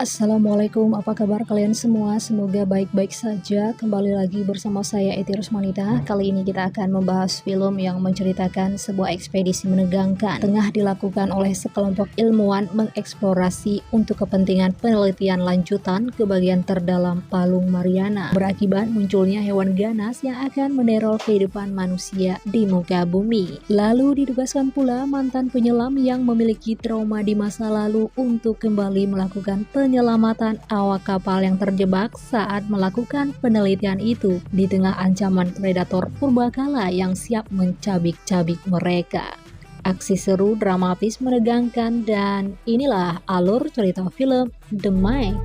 Assalamualaikum, apa kabar kalian semua? Semoga baik-baik saja. Kembali lagi bersama saya Eti Rusmanita. Kali ini kita akan membahas film yang menceritakan sebuah ekspedisi menegangkan tengah dilakukan oleh sekelompok ilmuwan mengeksplorasi untuk kepentingan penelitian lanjutan ke bagian terdalam Palung Mariana, berakibat munculnya hewan ganas yang akan meneror kehidupan manusia di muka bumi. Lalu ditugaskan pula mantan penyelam yang memiliki trauma di masa lalu untuk kembali melakukan penyelamatan awak kapal yang terjebak saat melakukan penelitian itu di tengah ancaman predator purbakala yang siap mencabik-cabik mereka. Aksi seru, dramatis, menegangkan, dan inilah alur cerita film The Meg.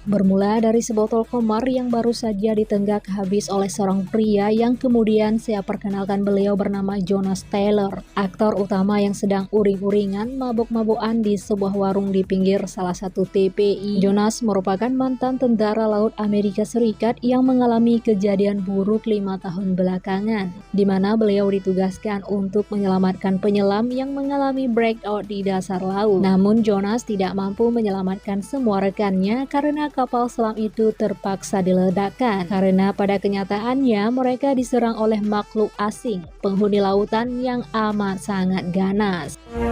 Bermula dari sebotol komar yang baru saja ditenggak habis oleh seorang pria yang kemudian saya perkenalkan beliau bernama Jonas Taylor, aktor utama yang sedang uring-uringan mabuk-mabukan di sebuah warung di pinggir salah satu TPI. Jonas merupakan mantan tentara laut Amerika Serikat yang mengalami kejadian buruk 5 tahun belakangan, di mana beliau ditugaskan untuk menyelamatkan penyelam yang mengalami breakout di dasar laut. Namun Jonas tidak mampu menyelamatkan semua rekannya karena kapal selam itu terpaksa diledakkan karena pada kenyataannya mereka diserang oleh makhluk asing, penghuni lautan yang amat sangat ganas. Oh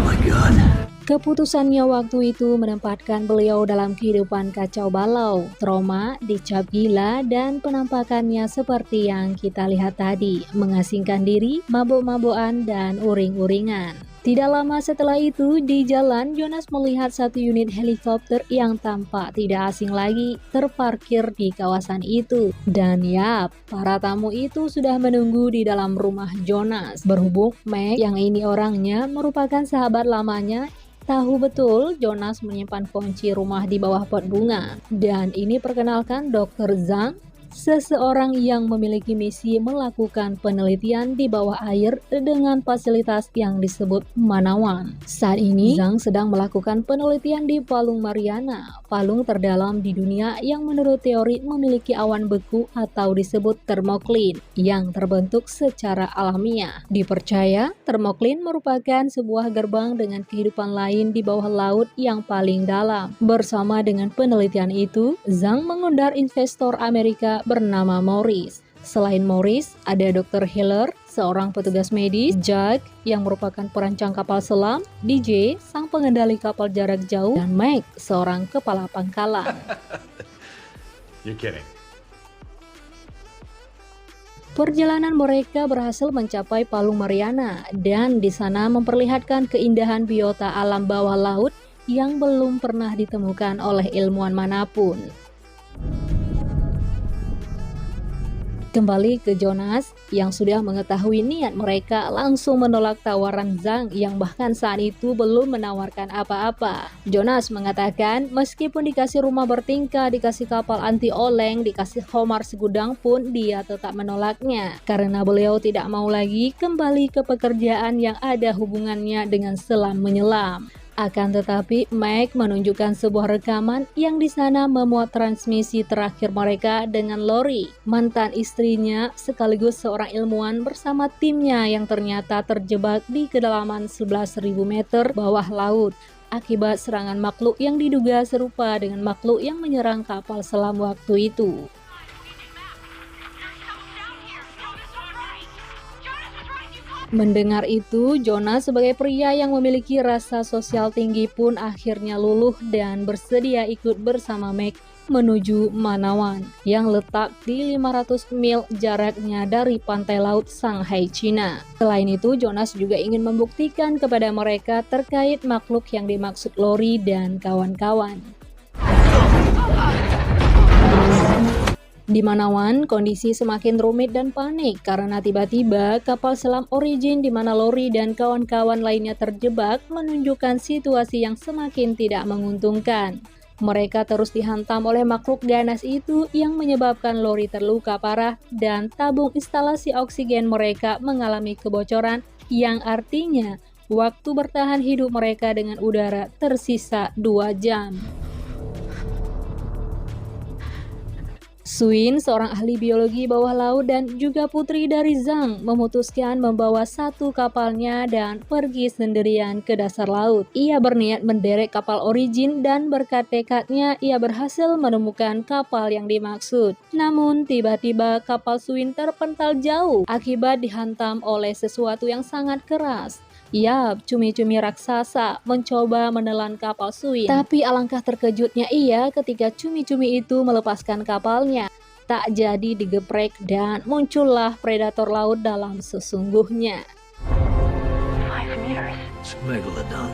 my God. Keputusannya waktu itu menempatkan beliau dalam kehidupan kacau balau, trauma, dicap gila, dan penampakannya seperti yang kita lihat tadi, mengasingkan diri, mabuk-mabukan, dan uring-uringan. Tidak lama setelah itu, di jalan Jonas melihat satu unit helikopter yang tampak tidak asing lagi terparkir di kawasan itu. Dan yap, para tamu itu sudah menunggu di dalam rumah Jonas. Berhubung Meg yang ini orangnya merupakan sahabat lamanya, tahu betul Jonas menyimpan kunci rumah di bawah pot bunga. Dan ini perkenalkan Dr. Zhang, seseorang yang memiliki misi melakukan penelitian di bawah air dengan fasilitas yang disebut Manawan. Saat ini, Zhang sedang melakukan penelitian di Palung Mariana, palung terdalam di dunia yang menurut teori memiliki awan beku atau disebut termoklin yang terbentuk secara alamiah. Dipercaya, termoklin merupakan sebuah gerbang dengan kehidupan lain di bawah laut yang paling dalam. Bersama dengan penelitian itu, Zhang mengundang investor Amerika bernama Morris. Selain Morris, ada Dr. Hiller, seorang petugas medis, Jack, yang merupakan perancang kapal selam, DJ, sang pengendali kapal jarak jauh, dan Meg, seorang kepala pangkalan. You're kidding. Perjalanan mereka berhasil mencapai Palung Mariana, dan di sana memperlihatkan keindahan biota alam bawah laut yang belum pernah ditemukan oleh ilmuwan manapun. Kembali ke Jonas yang sudah mengetahui niat mereka langsung menolak tawaran Zhang yang bahkan saat itu belum menawarkan apa-apa. Jonas mengatakan meskipun dikasih rumah bertingkah, dikasih kapal anti oleng, dikasih homar segudang pun dia tetap menolaknya karena beliau tidak mau lagi kembali ke pekerjaan yang ada hubungannya dengan selam menyelam. Akan tetapi, Meg menunjukkan sebuah rekaman yang di sana memuat transmisi terakhir mereka dengan Lori, mantan istrinya sekaligus seorang ilmuwan bersama timnya yang ternyata terjebak di kedalaman 11.000 meter bawah laut akibat serangan makhluk yang diduga serupa dengan makhluk yang menyerang kapal selam waktu itu. Mendengar itu, Jonas sebagai pria yang memiliki rasa sosial tinggi pun akhirnya luluh dan bersedia ikut bersama Meg menuju Manawan yang letak di 500 mil jaraknya dari pantai laut Shanghai, Cina. Selain itu, Jonas juga ingin membuktikan kepada mereka terkait makhluk yang dimaksud Lori dan kawan-kawan. Di Manawan, kondisi semakin rumit dan panik karena tiba-tiba kapal selam Origin di mana Lori dan kawan-kawan lainnya terjebak menunjukkan situasi yang semakin tidak menguntungkan. Mereka terus dihantam oleh makhluk ganas itu yang menyebabkan Lori terluka parah dan tabung instalasi oksigen mereka mengalami kebocoran yang artinya waktu bertahan hidup mereka dengan udara tersisa 2 jam. Suin, seorang ahli biologi bawah laut dan juga putri dari Zhang, memutuskan membawa satu kapalnya dan pergi sendirian ke dasar laut. Ia berniat menderek kapal Origin dan berkat tekadnya ia berhasil menemukan kapal yang dimaksud. Namun tiba-tiba kapal Suin terpental jauh akibat dihantam oleh sesuatu yang sangat keras. Yap, cumi-cumi raksasa mencoba menelan kapal Suin. Tapi alangkah terkejutnya ia ketika cumi-cumi itu melepaskan kapalnya. Tak jadi digeprek dan muncullah predator laut dalam sesungguhnya. 5 meters. It's Megalodon.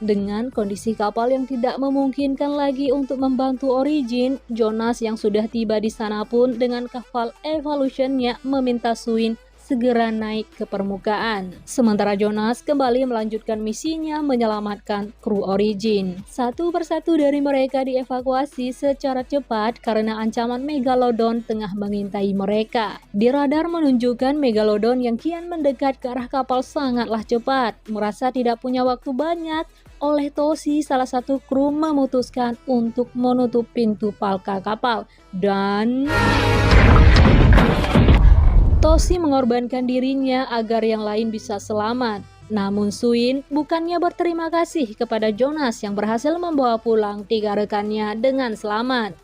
Dengan kondisi kapal yang tidak memungkinkan lagi untuk membantu Origin, Jonas yang sudah tiba di sana pun dengan kapal Evolution-nya meminta Suin segera naik ke permukaan. Sementara Jonas kembali melanjutkan misinya menyelamatkan kru Origin. Satu persatu dari mereka dievakuasi secara cepat karena ancaman Megalodon tengah mengintai mereka. Di radar menunjukkan Megalodon yang kian mendekat ke arah kapal sangatlah cepat. Merasa tidak punya waktu banyak, oleh Toshi, salah satu kru memutuskan untuk menutup pintu palka kapal dan Toshi mengorbankan dirinya agar yang lain bisa selamat. Namun Suin bukannya berterima kasih kepada Jonas yang berhasil membawa pulang 3 rekannya dengan selamat.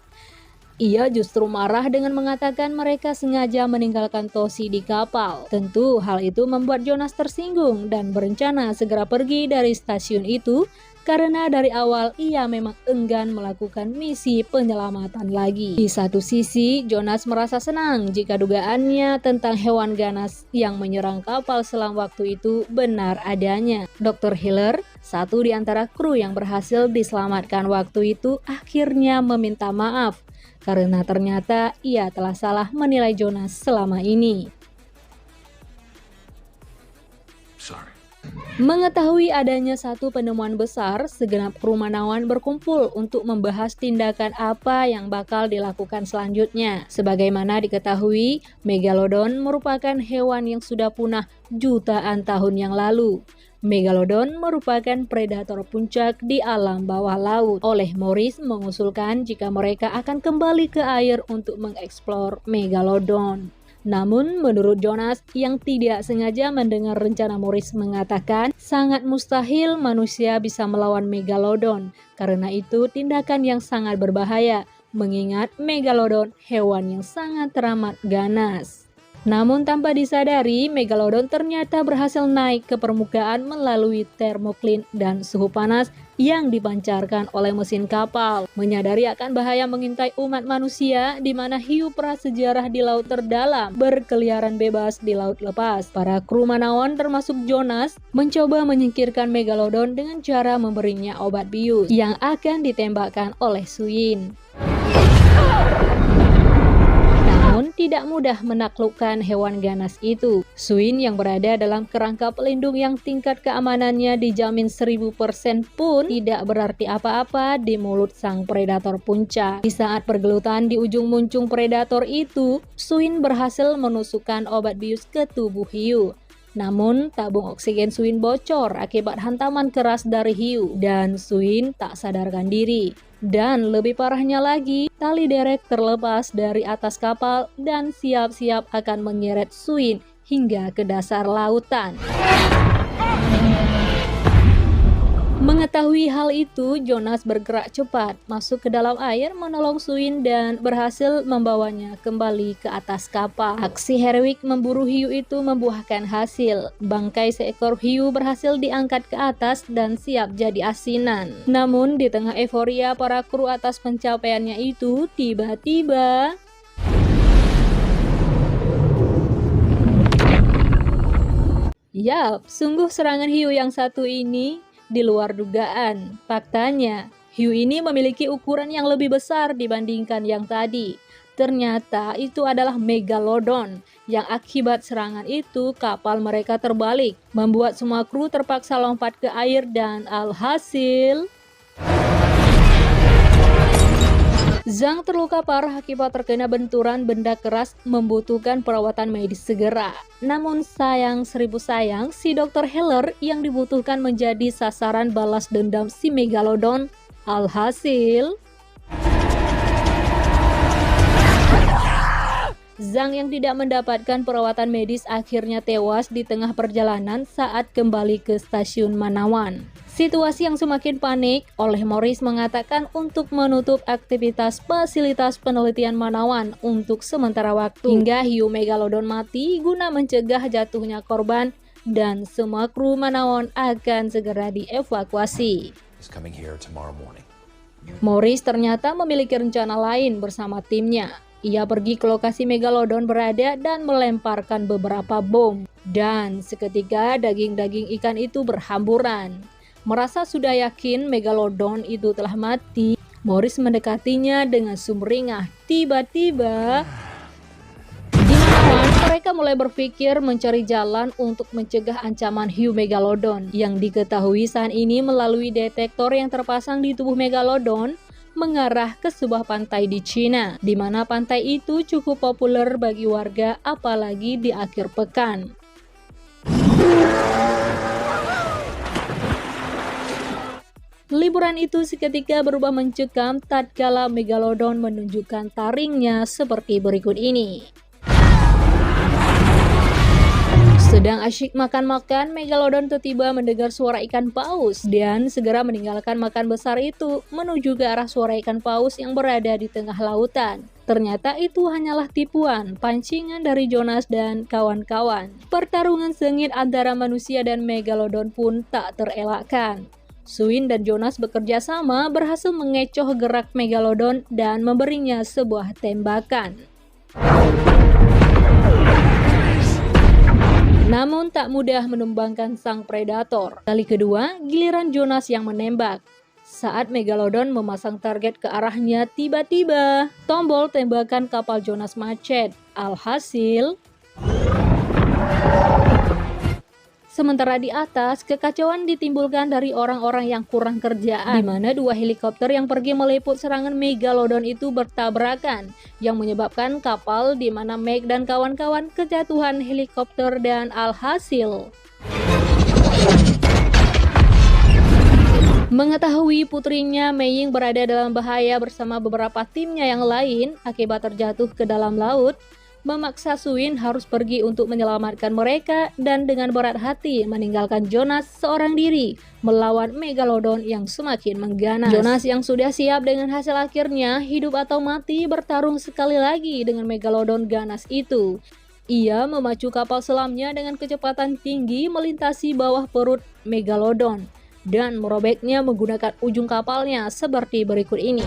Ia justru marah dengan mengatakan mereka sengaja meninggalkan Toshi di kapal. Tentu hal itu membuat Jonas tersinggung dan berencana segera pergi dari stasiun itu karena dari awal ia memang enggan melakukan misi penyelamatan lagi. Di satu sisi, Jonas merasa senang jika dugaannya tentang hewan ganas yang menyerang kapal selam waktu itu benar adanya. Dr. Hiller, satu di antara kru yang berhasil diselamatkan waktu itu, akhirnya meminta maaf karena ternyata ia telah salah menilai Jonas selama ini. Sorry. Mengetahui adanya satu penemuan besar, segenap kru Manawan berkumpul untuk membahas tindakan apa yang bakal dilakukan selanjutnya. Sebagaimana diketahui, Megalodon merupakan hewan yang sudah punah jutaan tahun yang lalu. Megalodon merupakan predator puncak di alam bawah laut. Oleh Morris mengusulkan jika mereka akan kembali ke air untuk mengeksplor Megalodon. Namun menurut Jonas yang tidak sengaja mendengar rencana Morris mengatakan sangat mustahil manusia bisa melawan Megalodon. Karena itu tindakan yang sangat berbahaya mengingat Megalodon hewan yang sangat teramat ganas. Namun tanpa disadari, Megalodon ternyata berhasil naik ke permukaan melalui termoklin dan suhu panas yang dipancarkan oleh mesin kapal. Menyadari akan bahaya mengintai umat manusia di mana hiu prasejarah di laut terdalam berkeliaran bebas di laut lepas. Para kru Manawan termasuk Jonas mencoba menyingkirkan Megalodon dengan cara memberinya obat bius yang akan ditembakkan oleh Suin. Tidak mudah menaklukkan hewan ganas itu. Suin yang berada dalam kerangka pelindung yang tingkat keamanannya dijamin 1000% pun tidak berarti apa-apa di mulut sang predator puncak. Di saat pergelutan di ujung muncung predator itu, Suin berhasil menusukkan obat bius ke tubuh hiu. Namun tabung oksigen Suin bocor akibat hantaman keras dari hiu dan Suin tak sadarkan diri. Dan lebih parahnya lagi, tali derek terlepas dari atas kapal dan siap-siap akan menyeret Suin hingga ke dasar lautan. Mengetahui hal itu, Jonas bergerak cepat masuk ke dalam air menolong Suin dan berhasil membawanya kembali ke atas kapal. Aksi heroik memburu hiu itu membuahkan hasil. Bangkai seekor hiu berhasil diangkat ke atas dan siap jadi asinan. Namun di tengah euforia para kru atas pencapaiannya itu, tiba-tiba yap, sungguh serangan hiu yang satu ini di luar dugaan. Faktanya, hiu ini memiliki ukuran yang lebih besar dibandingkan yang tadi. Ternyata itu adalah Megalodon yang akibat serangan itu kapal mereka terbalik, membuat semua kru terpaksa lompat ke air dan alhasil Zhang terluka parah akibat terkena benturan benda keras membutuhkan perawatan medis segera. Namun sayang seribu sayang, si Dr. Heller yang dibutuhkan menjadi sasaran balas dendam si Megalodon. Alhasil Zhang yang tidak mendapatkan perawatan medis akhirnya tewas di tengah perjalanan saat kembali ke stasiun Manawan. Situasi yang semakin panik, oleh Morris mengatakan untuk menutup aktivitas fasilitas penelitian Manawan untuk sementara waktu hingga hiu megalodon mati guna mencegah jatuhnya korban dan semua kru Manawan akan segera dievakuasi. Morris ternyata memiliki rencana lain bersama timnya. Ia pergi ke lokasi megalodon berada dan melemparkan beberapa bom. Dan seketika daging-daging ikan itu berhamburan. Merasa sudah yakin megalodon itu telah mati, Morris mendekatinya dengan sumringah. Tiba-tiba di Manawan, mereka mulai berpikir mencari jalan untuk mencegah ancaman hiu megalodon yang diketahui saat ini melalui detektor yang terpasang di tubuh megalodon mengarah ke sebuah pantai di Cina, di mana pantai itu cukup populer bagi warga apalagi di akhir pekan. Liburan itu seketika berubah mencekam tatkala megalodon menunjukkan taringnya seperti berikut ini. Sedang asyik makan-makan, megalodon tiba-tiba mendengar suara ikan paus dan segera meninggalkan makan besar itu menuju ke arah suara ikan paus yang berada di tengah lautan. Ternyata itu hanyalah tipuan, pancingan dari Jonas dan kawan-kawan. Pertarungan sengit antara manusia dan megalodon pun tak terelakkan. Suin dan Jonas bekerja sama berhasil mengecoh gerak megalodon dan memberinya sebuah tembakan. Namun tak mudah menumbangkan sang predator. Kali kedua, giliran Jonas yang menembak. Saat megalodon memasang target ke arahnya, tiba-tiba tombol tembakan kapal Jonas macet. Alhasil, sementara di atas, kekacauan ditimbulkan dari orang-orang yang kurang kerjaan, di mana dua helikopter yang pergi meliput serangan megalodon itu bertabrakan, yang menyebabkan kapal di mana Meg dan kawan-kawan kejatuhan helikopter dan alhasil mengetahui putrinya Meiying berada dalam bahaya bersama beberapa timnya yang lain akibat terjatuh ke dalam laut, memaksa Suin harus pergi untuk menyelamatkan mereka dan dengan berat hati meninggalkan Jonas seorang diri melawan megalodon yang semakin mengganas. Jonas yang sudah siap dengan hasil akhirnya hidup atau mati bertarung sekali lagi dengan megalodon ganas itu. Ia memacu kapal selamnya dengan kecepatan tinggi melintasi bawah perut megalodon dan merobeknya menggunakan ujung kapalnya seperti berikut ini.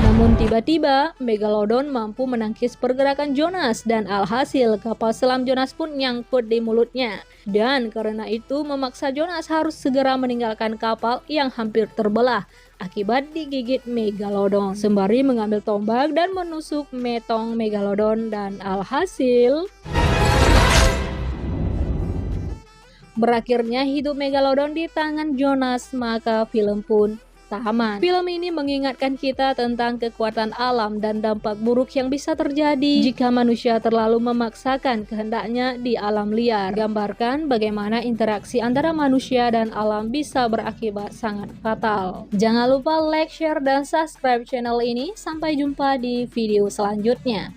Namun tiba-tiba megalodon mampu menangkis pergerakan Jonas dan alhasil kapal selam Jonas pun nyangkut di mulutnya. Dan karena itu memaksa Jonas harus segera meninggalkan kapal yang hampir terbelah akibat digigit megalodon. Sembari mengambil tombak dan menusuk metong megalodon dan alhasil berakhirnya hidup megalodon di tangan Jonas, maka film pun tamat. Film ini mengingatkan kita tentang kekuatan alam dan dampak buruk yang bisa terjadi jika manusia terlalu memaksakan kehendaknya di alam liar. Gambarkan bagaimana interaksi antara manusia dan alam bisa berakibat sangat fatal. Jangan lupa like, share, dan subscribe channel ini. Sampai jumpa di video selanjutnya.